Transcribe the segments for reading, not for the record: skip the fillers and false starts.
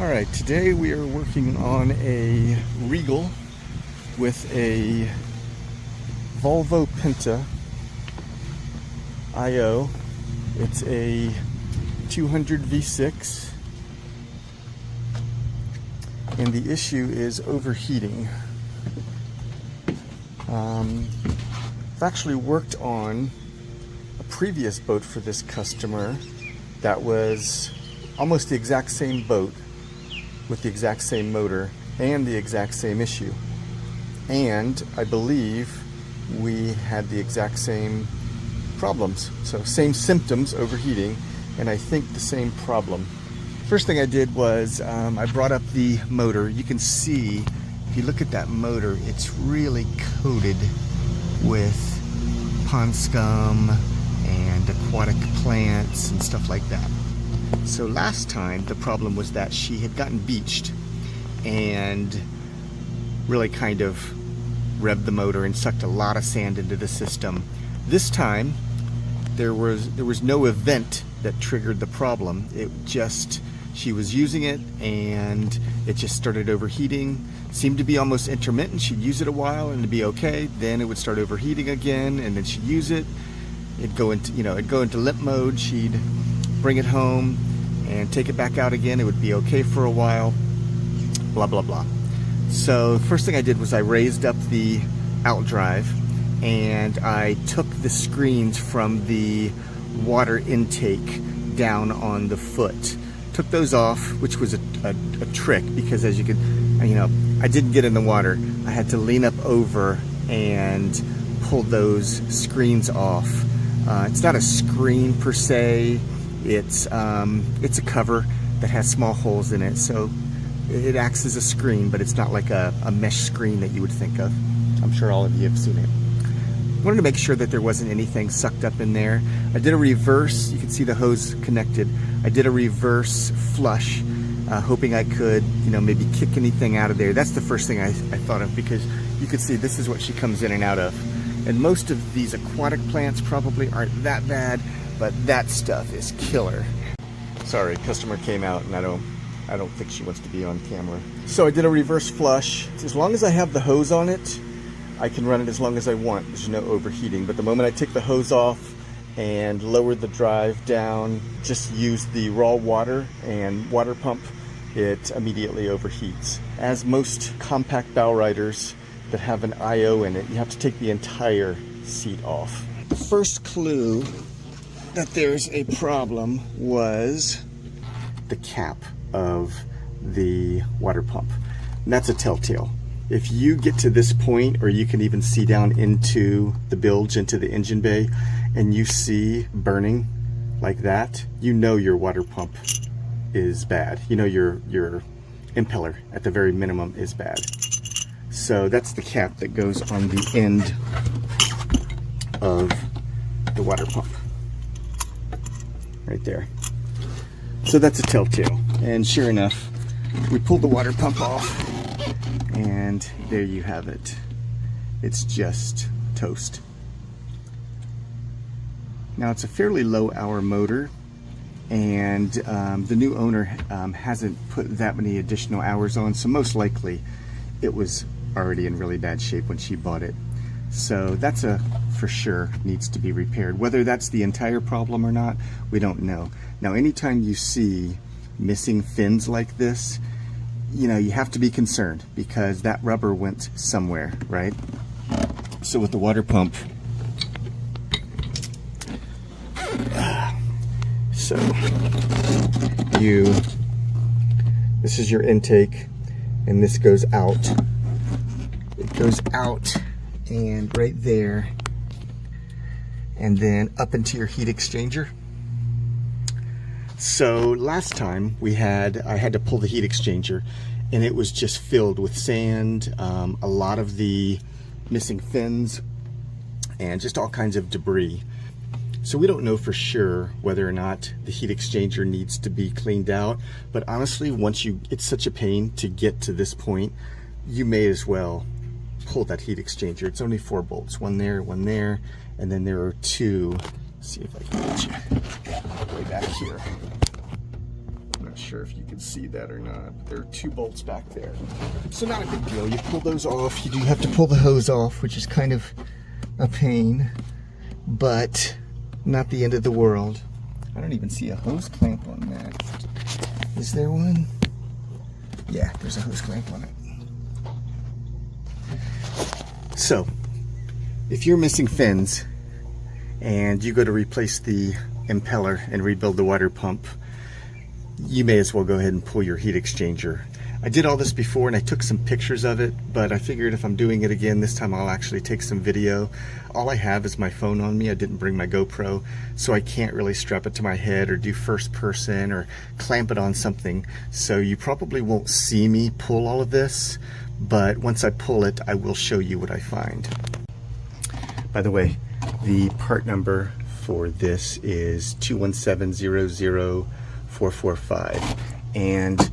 Alright, today we are working on a Regal with a Volvo Penta IO. It's a 200 V6 and the issue is overheating. I've actually worked on a previous boat for this customer that was almost the exact same boat with the exact same motor and the exact same issue, and I believe we had the exact same problems. So same symptoms, overheating, and I think the same problem. First thing I did was I brought up the motor. You can see, if you look at that motor, it's really coated with pond scum and aquatic plants and stuff like that. So last time the problem was that she had gotten beached and really kind of revved the motor and sucked a lot of sand into the system. This time there was no event that triggered the problem. It just, she was using it and it just started overheating. Seemed to be almost intermittent. She'd use it a while and it'd be okay, then it would start overheating again, and then she'd use it, it'd go into, it'd go into limp mode. She'd bring it home and take it back out again. It would be okay for a while, blah blah blah. So first thing I did was I raised up the outdrive and I took the screens from the water intake down on the foot. Took those off, which was a trick, because as you could, I didn't get in the water. I had to lean up over and pull those screens off. It's not a screen per se. It's a cover that has small holes in it, so it acts as a screen, but it's not like a mesh screen that you would think of. I'm sure all of you have seen it. I wanted to make sure that there wasn't anything sucked up in there. I did a reverse, you can see the hose connected. I did a reverse flush, hoping I could, maybe kick anything out of there. That's the first thing I thought of, because you could see this is what she comes in and out of. And most of these aquatic plants probably aren't that bad, but that stuff is killer. Sorry, customer came out and I don't think she wants to be on camera. So I did a reverse flush. As long as I have the hose on it, I can run it as long as I want. There's no overheating. But the moment I take the hose off and lower the drive down, just use the raw water and water pump, it immediately overheats. As most compact bow riders that have an IO in it, you have to take the entire seat off. The first clue that there's a problem was the cap of the water pump. And that's a telltale. If you get to this point, or you can even see down into the bilge, into the engine bay, and you see burning like that, you know your water pump is bad. You know your impeller, at the very minimum, is bad. So that's the cap that goes on the end of the water pump. Right there. So that's a telltale. And sure enough, we pulled the water pump off, and there you have it. It's just toast. Now it's a fairly low hour motor, and the new owner hasn't put that many additional hours on, so most likely it was already in really bad shape when she bought it. So that's for sure needs to be repaired. Whether that's the entire problem or not, we don't know. Now anytime you see missing fins like this, you have to be concerned, because that rubber went somewhere, right? So with the water pump, so this is your intake, and this goes out. It goes out and right there, and then up into your heat exchanger. So last time I had to pull the heat exchanger, and it was just filled with sand, a lot of the missing fins, and just all kinds of debris. So we don't know for sure whether or not the heat exchanger needs to be cleaned out, but honestly, it's such a pain to get to this point, you may as well pull that heat exchanger. It's only 4 bolts, one there, and then there are 2. Let's see if I can get you way back here. not sure if you can see that or not. There are 2 bolts back there. So not a big deal. You pull those off. You do have to pull the hose off, which is kind of a pain, but not the end of the world. I don't even see a hose clamp on that. Is there one? Yeah, there's a hose clamp on it. So, if you're missing fins and you go to replace the impeller and rebuild the water pump, you may as well go ahead and pull your heat exchanger. I did all this before and I took some pictures of it, but I figured if I'm doing it again, this time I'll actually take some video. All I have is my phone on me. I didn't bring my GoPro, so I can't really strap it to my head or do first person or clamp it on something. So you probably won't see me pull all of this, but once I pull it, I will show you what I find. By the way, the part number for this is 217-00445. And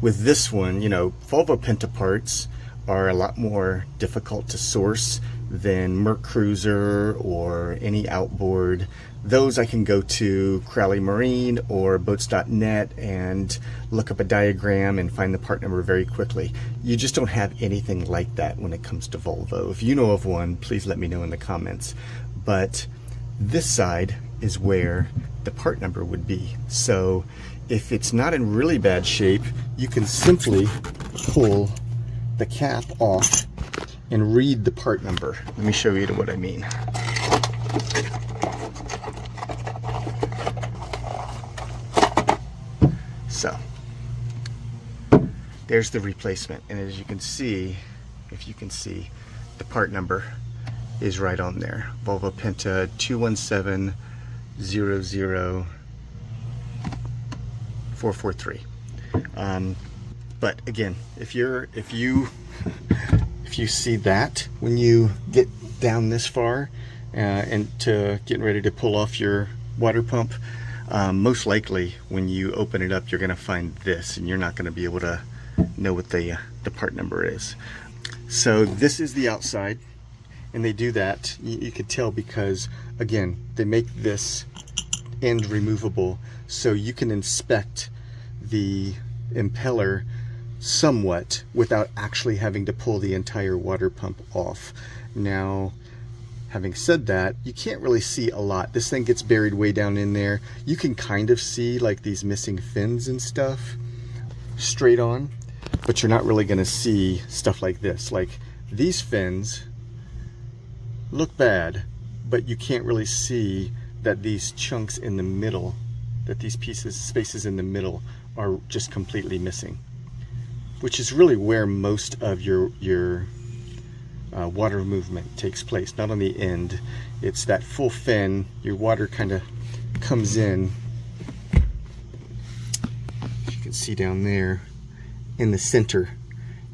with this one, you know, Volvo Penta parts are a lot more difficult to source than Merc Cruiser or any outboard. Those I can go to Crowley Marine or boats.net and look up a diagram and find the part number very quickly. You just don't have anything like that when it comes to Volvo. If you know of one, please let me know in the comments. But this side is where the part number would be. So if it's not in really bad shape, you can simply pull the cap off and read the part number. Let me show you what I mean. So, there's the replacement. And as you can see, if you can see, the part number is right on there. Volvo Penta 217-00443. But again, if you see that when you get down this far and to getting ready to pull off your water pump, most likely when you open it up, you're going to find this, and you're not going to be able to know what the part number is. So this is the outside, and they do that. You could tell because, again, they make this end removable so you can inspect the impeller somewhat without actually having to pull the entire water pump off. Now, having said that, you can't really see a lot. This thing gets buried way down in there. You can kind of see like these missing fins and stuff straight on, but you're not really going to see stuff like this. Like these fins look bad, but you can't really see that these chunks in the middle, that these spaces in the middle are just completely missing, which is really where most of your water movement takes place. Not on the end. It's that full fin. Your water kind of comes in, as you can see down there, in the center.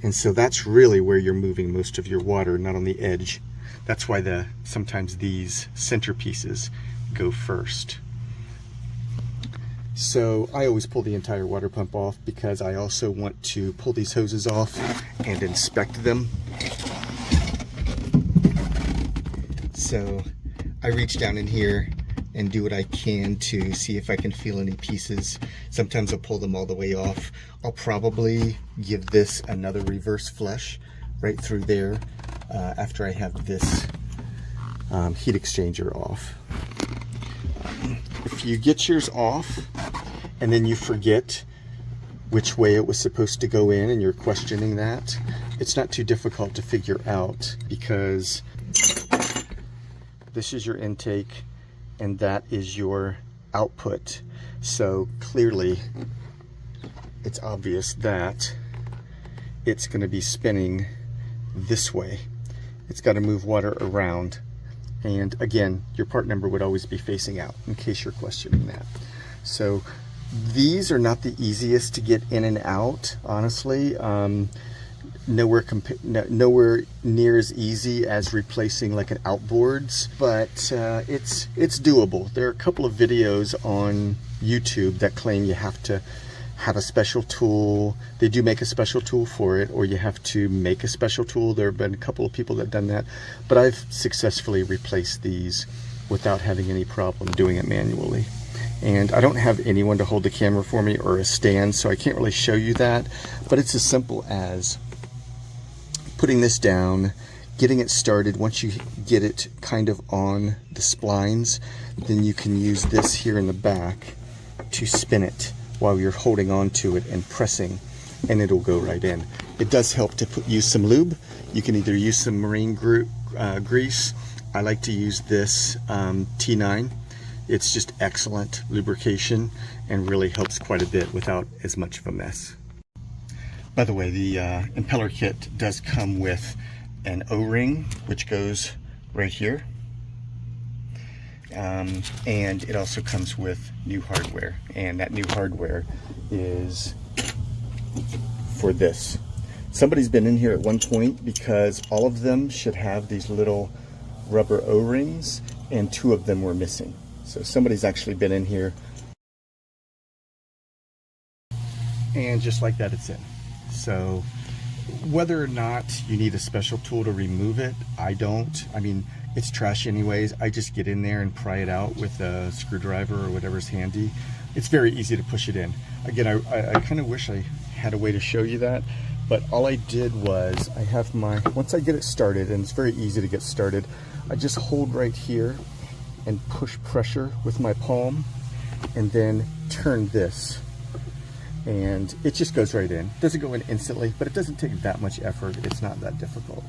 And so that's really where you're moving most of your water, not on the edge. That's why sometimes these center pieces go first. So I always pull the entire water pump off because I also want to pull these hoses off and inspect them. So I reach down in here and do what I can to see if I can feel any pieces. Sometimes I'll pull them all the way off. I'll probably give this another reverse flush right through there after I have this heat exchanger off. If you get yours off and then you forget which way it was supposed to go in and you're questioning that, it's not too difficult to figure out, because this is your intake and that is your output. So clearly it's obvious that it's going to be spinning this way. It's got to move water around. And again, your part number would always be facing out, in case you're questioning that. So these are not the easiest to get in and out, honestly. Nowhere near as easy as replacing like an outboards, but it's doable. There are a couple of videos on YouTube that claim you have to have a special tool. They do make a special tool for it, or you have to make a special tool. There have been a couple of people that have done that, but I've successfully replaced these without having any problem doing it manually. And I don't have anyone to hold the camera for me or a stand, so I can't really show you that, but it's as simple as putting this down, getting it started. Once you get it kind of on the splines, then you can use this here in the back to spin it while you're holding on to it and pressing, and it'll go right in. It does help to use some lube. You can either use some marine grease. I like to use this T9. It's just excellent lubrication and really helps quite a bit without as much of a mess. By the way, the impeller kit does come with an O-ring, which goes right here. And it also comes with new hardware, and that new hardware is for this. Somebody's been in here at one point because all of them should have these little rubber O-rings, and 2 of them were missing. So somebody's actually been in here, and just like that, it's in. So whether or not you need a special tool to remove it, I don't. I mean, it's trash anyways. I just get in there and pry it out with a screwdriver or whatever's handy. It's very easy to push it in. Again, I kind of wish I had a way to show you that, but all I did was I have my, once I get it started, and it's very easy to get started, I just hold right here and push pressure with my palm and then turn this, and it just goes right in. It doesn't go in instantly, but it doesn't take that much effort. It's not that difficult.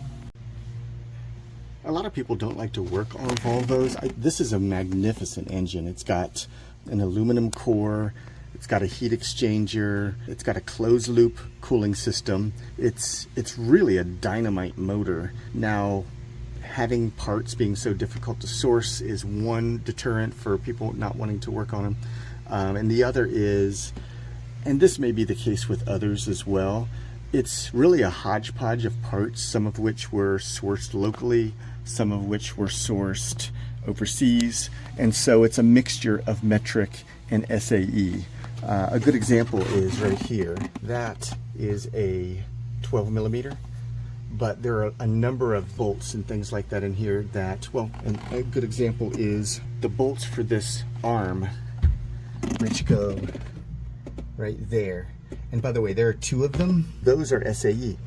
A lot of people don't like to work on Volvos. This is a magnificent engine. It's got an aluminum core, it's got a heat exchanger, it's got a closed loop cooling system. It's really a dynamite motor. Now, having parts being so difficult to source is one deterrent for people not wanting to work on them. And the other is, and this may be the case with others as well, it's really a hodgepodge of parts, some of which were sourced locally, some of which were sourced overseas, and so it's a mixture of metric and SAE. A good example is right here. That is a 12 millimeter, but there are a number of bolts and things like that in here that, well, and a good example is the bolts for this arm, which go right there. And by the way, there are 2 of them. Those are SAE,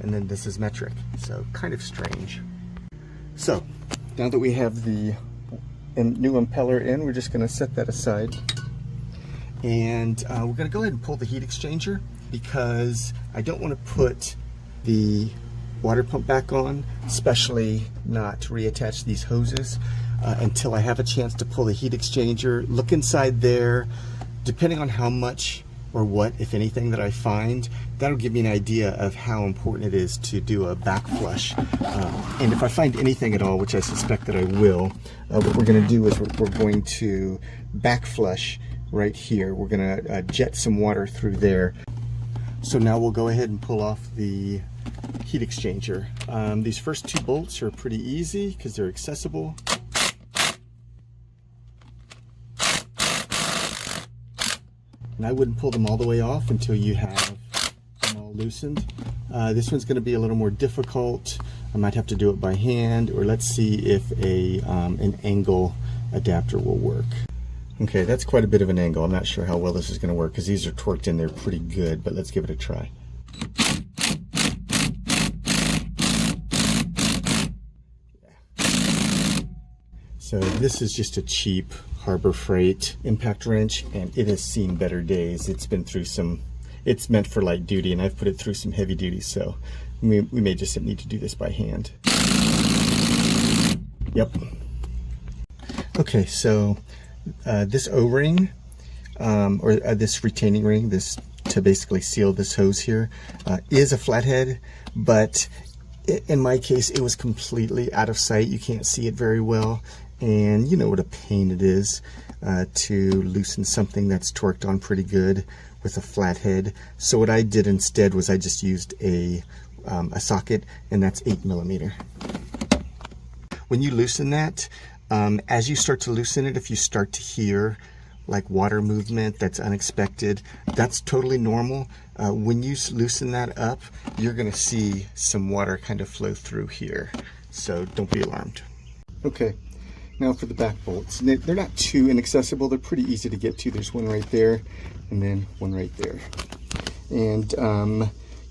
and then this is metric, so kind of strange. So now that we have the new impeller in, we're just going to set that aside, and we're going to go ahead and pull the heat exchanger, because I don't want to put the water pump back on, especially not reattach these hoses, until I have a chance to pull the heat exchanger, look inside there. Depending on how much or what, if anything, that I find, that'll give me an idea of how important it is to do a back flush. And if I find anything at all, which I suspect that I will, what we're going to do is we're going to back flush right here. We're going to jet some water through there. So now we'll go ahead and pull off the heat exchanger. These first 2 bolts are pretty easy because they're accessible. And I wouldn't pull them all the way off until you have them all loosened. This one's going to be a little more difficult. I might have to do it by hand, or let's see if an angle adapter will work. Okay, that's quite a bit of an angle. I'm not sure how well this is going to work because these are torqued in there pretty good, but let's give it a try. So this is just a cheap Harbor Freight impact wrench, and it has seen better days. It's been through some, it's meant for light duty, and I've put it through some heavy duty, so we may just need to do this by hand. Yep. Okay, so this O-ring, or this retaining ring, this to basically seal this hose here, is a flathead, but in my case it was completely out of sight. You can't see it very well, and you know what a pain it is to loosen something that's torqued on pretty good with a flathead. So what I did instead was I just used a socket, and that's 8 millimeter. When you loosen that, as you start to loosen it, if you start to hear like water movement that's unexpected, that's totally normal. When you loosen that up, you're gonna see some water kind of flow through here, so don't be alarmed. Okay, Now for the back bolts. They're not too inaccessible. They're pretty easy to get to. There's one right there and then one right there. And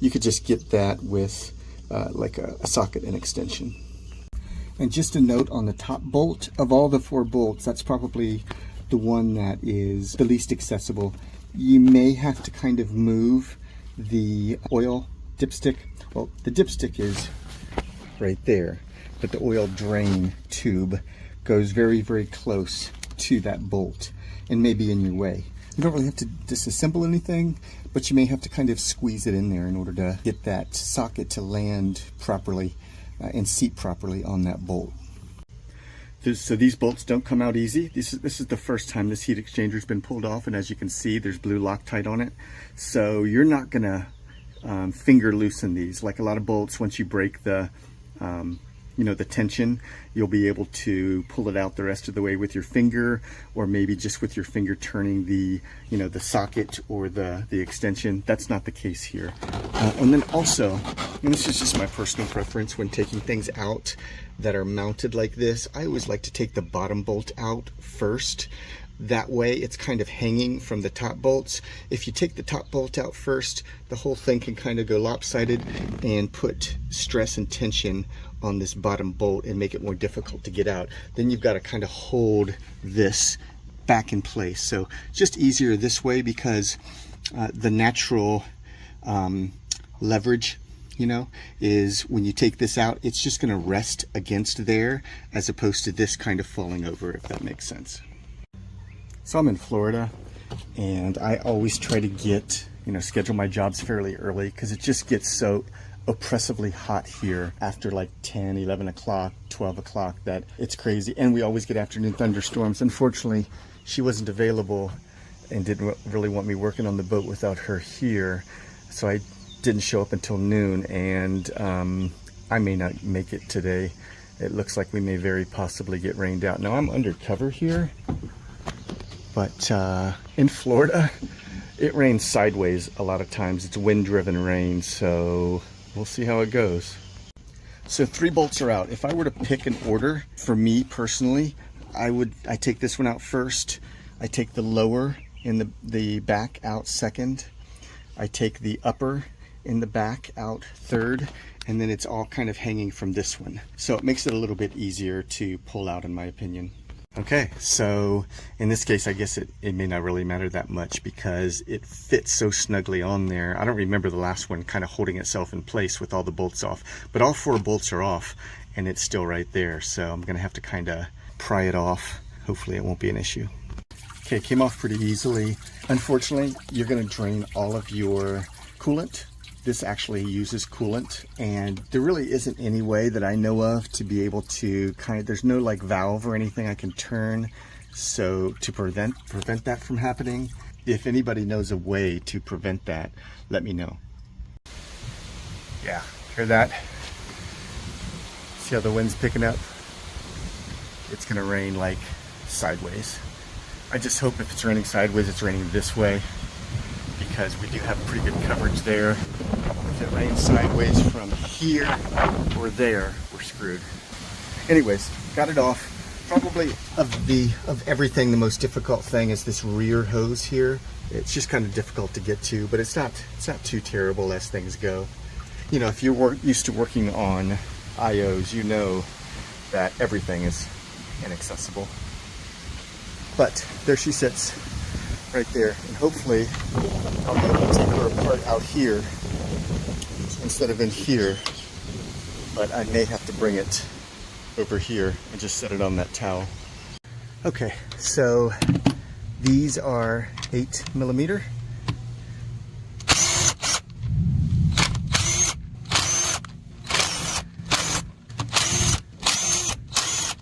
you could just get that with like a socket and extension. And just a note on the top bolt, of all the 4 bolts, that's probably the one that is the least accessible. You may have to kind of move the oil dipstick. Well, the dipstick is right there, but the oil drain tube goes very, very close to that bolt and may be in your way. You don't really have to disassemble anything, but you may have to kind of squeeze it in there in order to get that socket to land properly and seat properly on that bolt. So these bolts don't come out easy. This is the first time this heat exchanger has been pulled off, and as you can see, there's blue Loctite on it. So you're not gonna finger loosen these. Like a lot of bolts, once you break the the tension, you'll be able to pull it out the rest of the way with your finger, or maybe just with your finger turning the the socket or the extension. That's not the case here. And then also, and this is just my personal preference when taking things out that are mounted like this, I always like to take the bottom bolt out first. That way it's kind of hanging from the top bolts. If you take the top bolt out first, the whole thing can kind of go lopsided and put stress and tension on this bottom bolt and make it more difficult to get out. Then you've got to kind of hold this back in place. So just easier this way, because the natural leverage is when you take this out, it's just going to rest against there as opposed to this kind of falling over, if that makes sense. So I'm in Florida, and I always try to get, schedule my jobs fairly early, because it just gets so oppressively hot here after like 10, 11 o'clock, 12 o'clock that it's crazy. And we always get afternoon thunderstorms. Unfortunately, she wasn't available and didn't really want me working on the boat without her here. So I didn't show up until noon, and I may not make it today. It looks like we may very possibly get rained out. Now I'm undercover here, but in Florida, it rains sideways a lot of times. It's wind-driven rain, so we'll see how it goes. So 3 bolts are out. If I were to pick an order, for me personally, I take this one out first. I take the lower in the back out second. I take the upper in the back out third, and then it's all kind of hanging from this one. So it makes it a little bit easier to pull out, in my opinion. Okay, so in this case, I guess it may not really matter that much because it fits so snugly on there. I don't remember the last one kind of holding itself in place with all the bolts off, but all 4 bolts are off and it's still right there. So I'm gonna have to kind of pry it off. Hopefully it won't be an issue. Okay, it came off pretty easily. Unfortunately, you're gonna drain all of your coolant. This actually uses coolant, and there really isn't any way that I know of to be able to there's no like valve or anything I can turn so to prevent that from happening. If anybody knows a way to prevent that, let me know. Yeah, hear that? See how the wind's picking up? It's gonna rain like sideways. I just hope if it's raining sideways, it's raining this way, because we do have pretty good coverage there. If it rains sideways from here or there, we're screwed. Anyways, got it off. Probably of everything, the most difficult thing is this rear hose here. It's just kind of difficult to get to, but it's not too terrible as things go. If you're used to working on IOs, you know that everything is inaccessible. But there she sits, right there, and hopefully I'll be able to take her apart out here instead of in here, but I may have to bring it over here and just set it on that towel. Okay, so these are 8mm.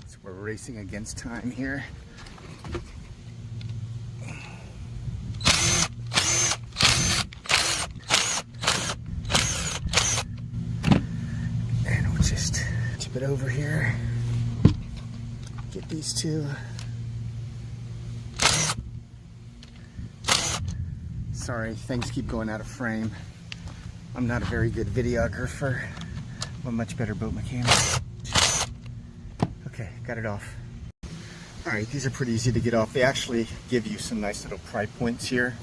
So we're racing against time here. It over here, get these 2. Sorry, things keep going out of frame. I'm not a very good videographer. I'm a much better boat mechanic. Okay, got it off. All right, these are pretty easy to get off. They actually give you some nice little pry points here,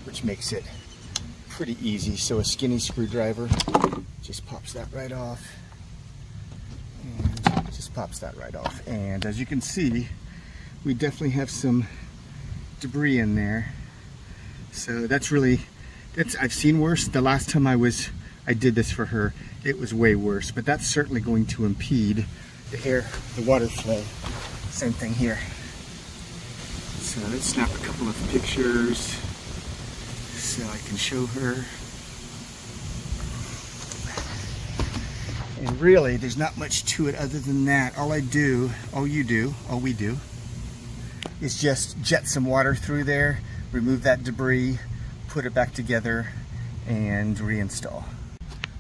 which makes it pretty easy. So a skinny screwdriver just pops that right off, and just pops that right off. And as you can see, we definitely have some debris in there. So I've seen worse. The last time I did this for her, it was way worse, but that's certainly going to impede the water flow. Same thing here. So let's snap a couple of pictures so I can show her. And really, there's not much to it other than that. All we do is just jet some water through there, remove that debris, put it back together, and reinstall.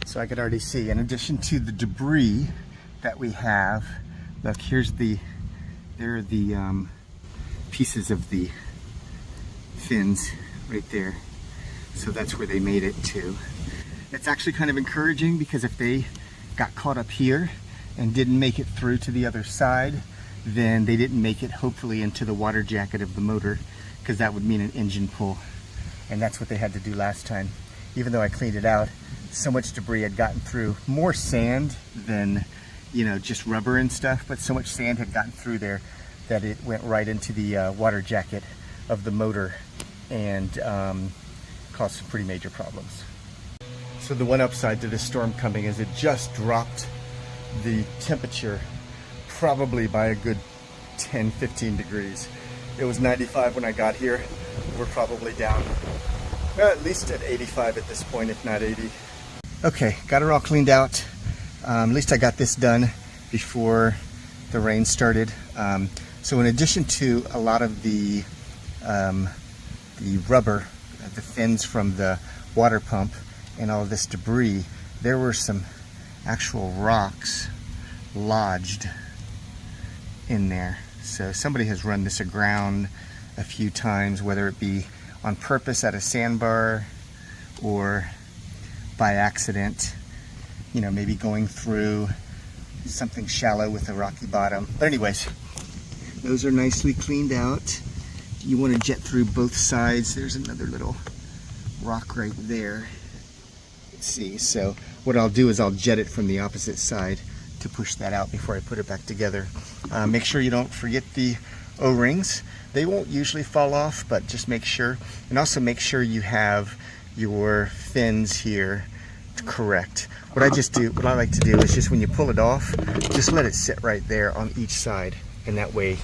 So I could already see, in addition to the debris that we have, look, there are the pieces of the fins right there. So that's where they made it to. It's actually kind of encouraging, because if they got caught up here and didn't make it through to the other side, then they didn't make it, hopefully, into the water jacket of the motor, because that would mean an engine pull. And that's what they had to do last time. Even though I cleaned it out, so much debris had gotten through. More sand than, just rubber and stuff, but so much sand had gotten through there that it went right into the water jacket of the motor and caused some pretty major problems. So the one upside to this storm coming is it just dropped the temperature probably by a good 10-15 degrees. It was 95 when I got here. We're probably down at least at 85 at this point, if not 80. Okay, got her all cleaned out. At least I got this done before the rain started. So in addition to a lot of the rubber, the fins from the water pump, and all of this debris, there were some actual rocks lodged in there. So somebody has run this aground a few times, whether it be on purpose at a sandbar or by accident, maybe going through something shallow with a rocky bottom. But anyways, those are nicely cleaned out. You want to jet through both sides. There's another little rock right there. Let's see. So what I'll do is I'll jet it from the opposite side to push that out before I put it back together. Make sure you don't forget the O-rings. They won't usually fall off, but just make sure. And also make sure you have your fins here correct. What I like to do is just when you pull it off, just let it sit right there on each side, and that way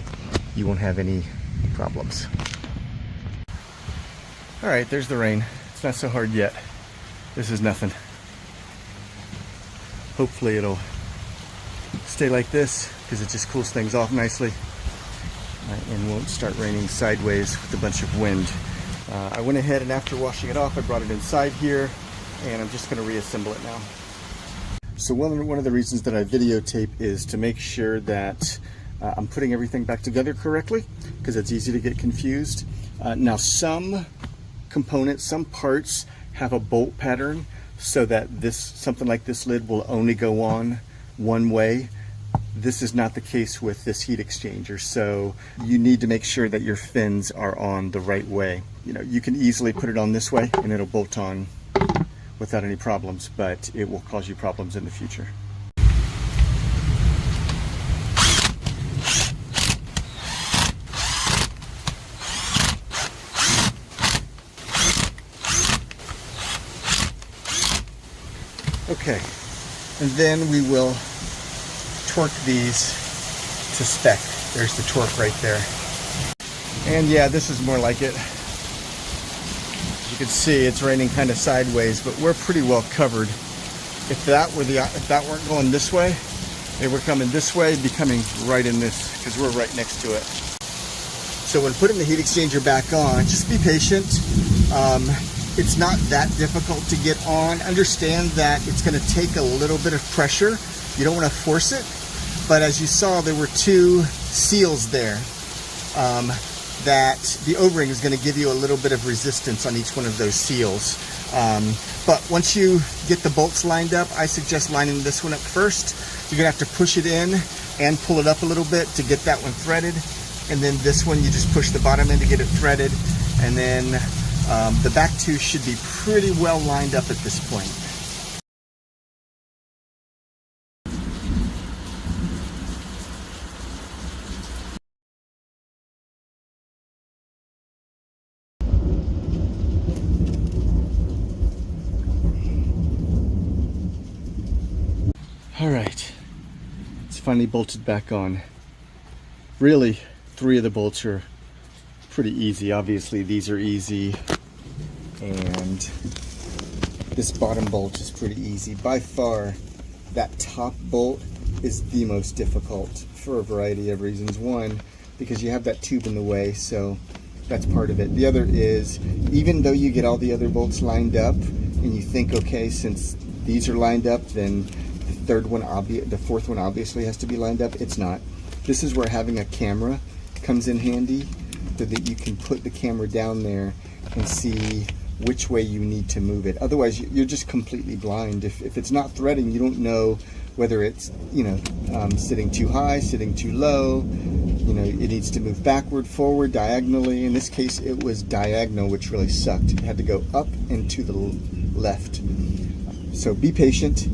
you won't have any problems. All right, there's the rain. It's not so hard yet. This is nothing. Hopefully it'll stay like this, because it just cools things off nicely and won't start raining sideways with a bunch of wind. I went ahead and after washing it off, I brought it inside here, and I'm just going to reassemble it now. So one of the reasons that I videotape is to make sure that I'm putting everything back together correctly, because it's easy to get confused. Now some components, some parts have a bolt pattern so that something like this lid will only go on one way. This is not the case with this heat exchanger, so you need to make sure that your fins are on the right way. You can easily put it on this way and it'll bolt on without any problems, but it will cause you problems in the future. Okay, and then we will torque these to spec. There's the torque right there. And yeah, this is more like it. As you can see, it's raining kind of sideways, but we're pretty well covered. If that weren't going this way, they were coming this way, it'd be coming right in this, because we're right next to it. So when putting the heat exchanger back on, just be patient. It's not that difficult to get on. Understand that it's going to take a little bit of pressure. You don't want to force it. But as you saw, there were two seals there that the O-ring is going to give you a little bit of resistance on each one of those seals. But once you get the bolts lined up, I suggest lining this one up first. You're going to have to push it in and pull it up a little bit to get that one threaded. and then this one you just push the bottom in to get it threaded, and then the back two should be pretty well lined up at this point. All right, it's finally bolted back on. Really, 3 of the bolts are pretty easy. Obviously, these are easy, and this bottom bolt is pretty easy. By far, that top bolt is the most difficult for a variety of reasons. One, because you have that tube in the way, so that's part of it. The other is, even though you get all the other bolts lined up, and you think, okay, since these are lined up, then the fourth one obviously has to be lined up. It's not. This is where having a camera comes in handy, so that you can put the camera down there and see which way you need to move it. Otherwise, you're just completely blind. If it's not threading, you don't know whether it's, sitting too high, sitting too low. It needs to move backward, forward, diagonally. In this case, it was diagonal, which really sucked. It had to go up and to the left. So be patient.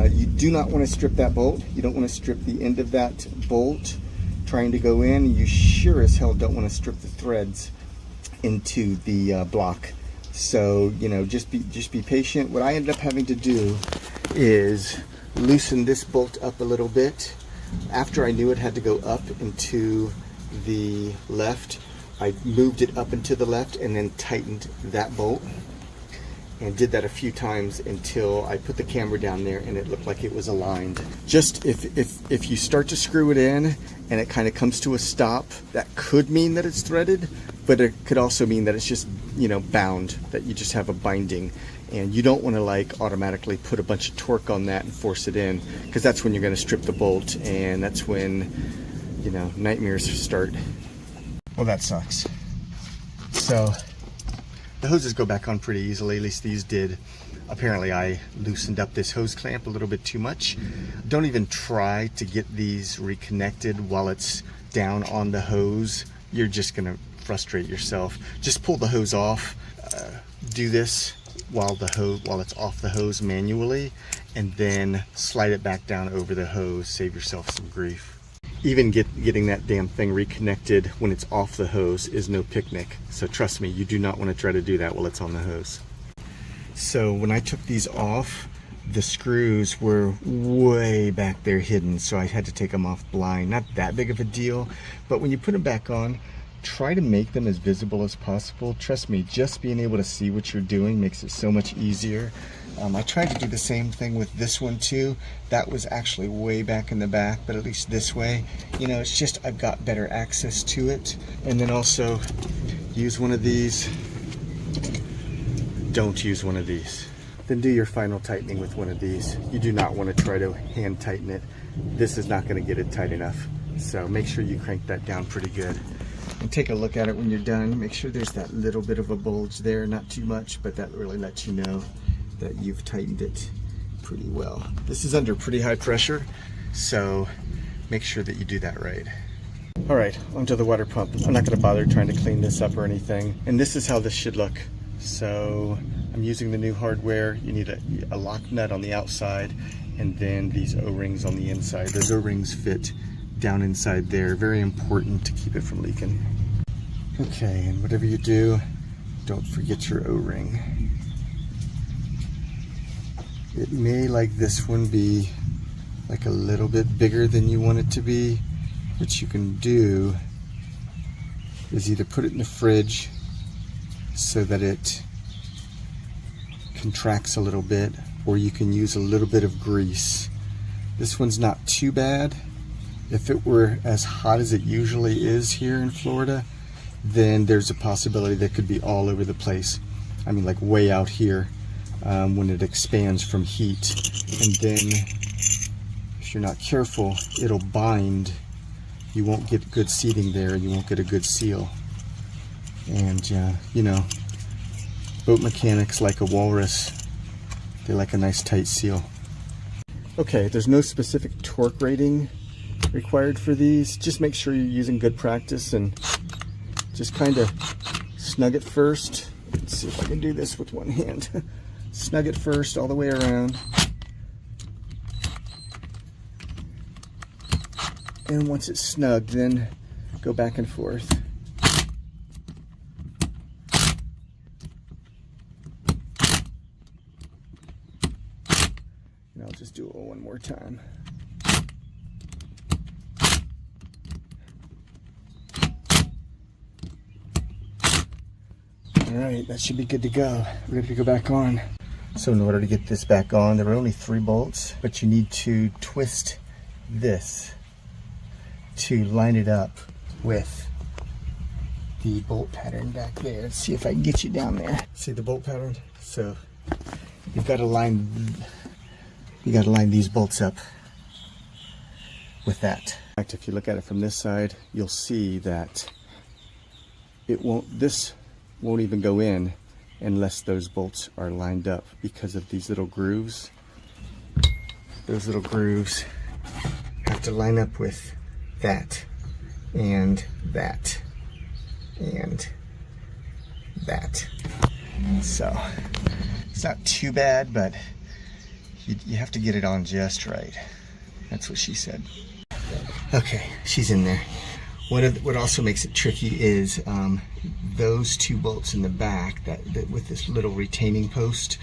You do not want to strip that bolt. You don't want to strip the end of that bolt trying to go in. You sure as hell don't want to strip the threads into the block. So just be patient. What I ended up having to do is loosen this bolt up a little bit. After I knew it had to go up into the left, I moved it up into the left and then tightened that bolt, and did that a few times until I put the camera down there and it looked like it was aligned. Just if you start to screw it in and it kind of comes to a stop, that could mean that it's threaded, but it could also mean that it's just bound, that you just have a binding, and you don't want to like automatically put a bunch of torque on that and force it in, because that's when you're going to strip the bolt, and that's when nightmares start. Well, that sucks. So the hoses go back on pretty easily, at least these did. Apparently I loosened up this hose clamp a little bit too much. Don't even try to get these reconnected while it's down on the hose. You're just gonna frustrate yourself. Just pull the hose off. Do this while it's off the hose manually, and then slide it back down over the hose. Save yourself some grief. Even getting that damn thing reconnected when it's off the hose is no picnic. So trust me, you do not want to try to do that while it's on the hose. So when I took these off, the screws were way back there hidden, so I had to take them off blind. Not that big of a deal, but when you put them back on, try to make them as visible as possible. Trust me, just being able to see what you're doing makes it so much easier. I tried to do the same thing with this one too. That was actually way back in the back, but at least this way, it's just I've got better access to it. And then also use one of these. Don't use one of these. Then do your final tightening with one of these. You do not want to try to hand tighten it. This is not going to get it tight enough. So make sure you crank that down pretty good. And take a look at it when you're done. Make sure there's that little bit of a bulge there, not too much, but that really lets you know that you've tightened it pretty well. This is under pretty high pressure, so make sure that you do that right. All right, onto the water pump. I'm not gonna bother trying to clean this up or anything. And this is how this should look. So I'm using the new hardware. You need a lock nut on the outside, and then these O-rings on the inside. Those O-rings fit down inside there. Very important to keep it from leaking. Okay, and whatever you do, don't forget your O-ring. It may, like this one, be like a little bit bigger than you want it to be. What you can do is either put it in the fridge so that it contracts a little bit, or you can use a little bit of grease. This one's not too bad. If it were as hot as it usually is here in Florida, then there's a possibility that it could be all over the place. I mean, like way out here. When it expands from heat, and then if you're not careful, it'll bind. You won't get good seating there, and you won't get a good seal. And boat mechanics like a walrus. They like a nice tight seal. Okay, there's no specific torque rating required for these. Just make sure you're using good practice and just kind of snug it first. Let's see if I can do this with one hand. Snug it first all the way around. And once it's snugged, then go back and forth. And I'll just do it one more time. All right, that should be good to go. We're ready to go back on. So in order to get this back on, there are only 3 bolts, but you need to twist this to line it up with the bolt pattern back there. Let's see if I can get you down there. See the bolt pattern? So you've got to line these bolts up with that. In fact, if you look at it from this side, you'll see that this won't even go in unless those bolts are lined up because of these little grooves. Those little grooves have to line up with that and that and that. So it's not too bad, but you have to get it on just right. That's what she said. Okay, she's in there. What also makes it tricky is those 2 bolts in the back that with this little retaining post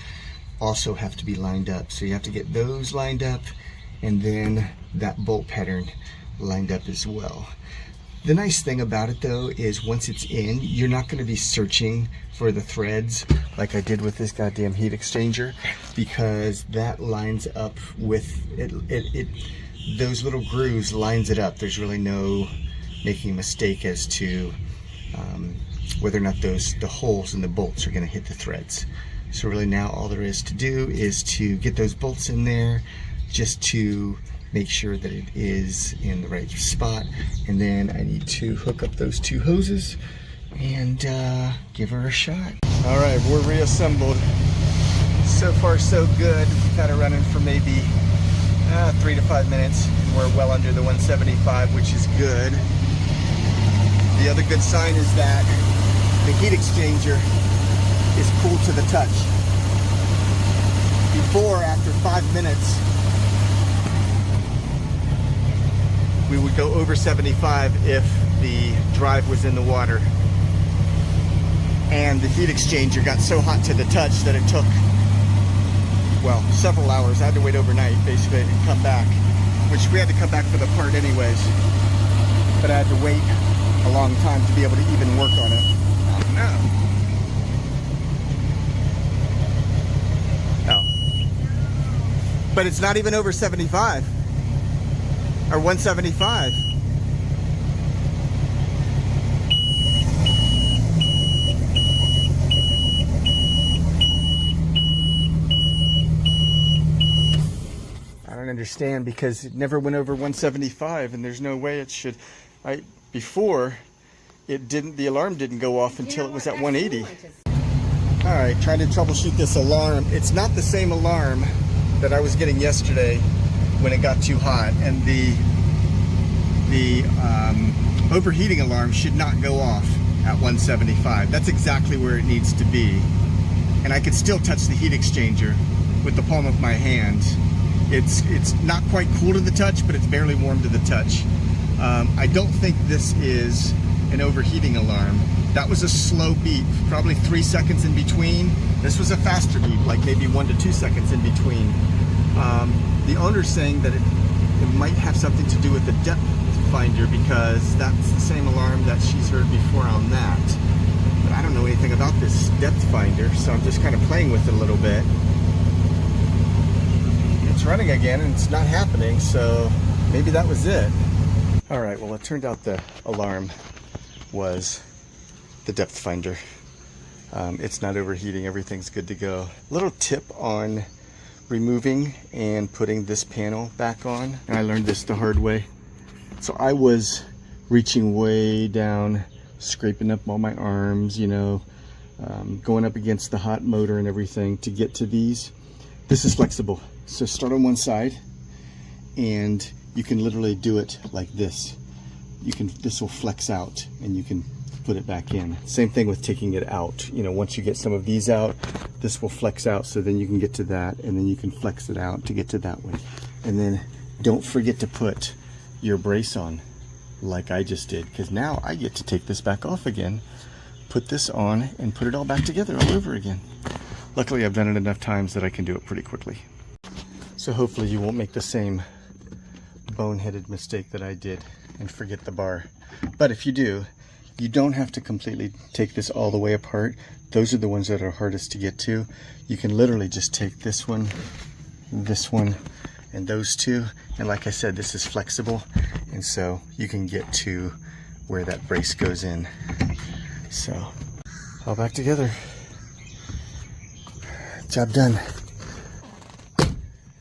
also have to be lined up. So you have to get those lined up and then that bolt pattern lined up as well. The nice thing about it though is once it's in, you're not going to be searching for the threads like I did with this goddamn heat exchanger, because that lines up with it. Those little grooves lines it up. There's really no making a mistake as to whether or not the holes in the bolts are going to hit the threads. So really now all there is to do is to get those bolts in there just to make sure that it is in the right spot, and then I need to hook up those 2 hoses and give her a shot. All right, we're reassembled. So far so good. We've had it running for maybe 3 to 5 minutes, and we're well under the 175, which is good. The other good sign is that the heat exchanger is cool to the touch. Before, after 5 minutes, we would go over 75 if the drive was in the water. And the heat exchanger got so hot to the touch that it took, well, several hours. I had to wait overnight, basically, and come back, which we had to come back for the part anyways. But I had to wait a long time to be able to even work on it. Oh, no. Oh. But it's not even over 75. Or 175. I don't understand, because it never went over 175, and there's no way it should. Before it didn't, the alarm didn't go off until it was at 180. All right, trying to troubleshoot this alarm. It's not the same alarm that I was getting yesterday when it got too hot, and the overheating alarm should not go off at 175. That's exactly where it needs to be, and I could still touch the heat exchanger with the palm of my hand. It's not quite cool to the touch, but it's barely warm to the touch. I don't think this is an overheating alarm. That was a slow beep, probably 3 seconds in between. This was a faster beep, like maybe 1 to 2 seconds in between. The owner's saying that it might have something to do with the depth finder, because that's the same alarm that she's heard before on that. But I don't know anything about this depth finder, so I'm just kind of playing with it a little bit. It's running again and it's not happening, so maybe that was it. All right, well, it turned out the alarm was the depth finder. It's not overheating, everything's good to go. Little tip on removing and putting this panel back on, and I learned this the hard way. So I was reaching way down, scraping up all my arms, you know, going up against the hot motor and everything to get to these. This is flexible, so start on one side and you can literally do it like this. This will flex out and you can put it back in. Same thing with taking it out. You know, once you get some of these out, this will flex out, so then you can get to that, and then you can flex it out to get to that one. And then don't forget to put your brace on like I just did, because now I get to take this back off again, put this on, and put it all back together all over again. Luckily, I've done it enough times that I can do it pretty quickly. So hopefully you won't make the same boneheaded mistake that I did and forget the bar. But if you do, you don't have to completely take this all the way apart. Those are the ones that are hardest to get to. You can literally just take this one, and those two. And like I said, this is flexible, and so you can get to where that brace goes in. So, all back together. Job done.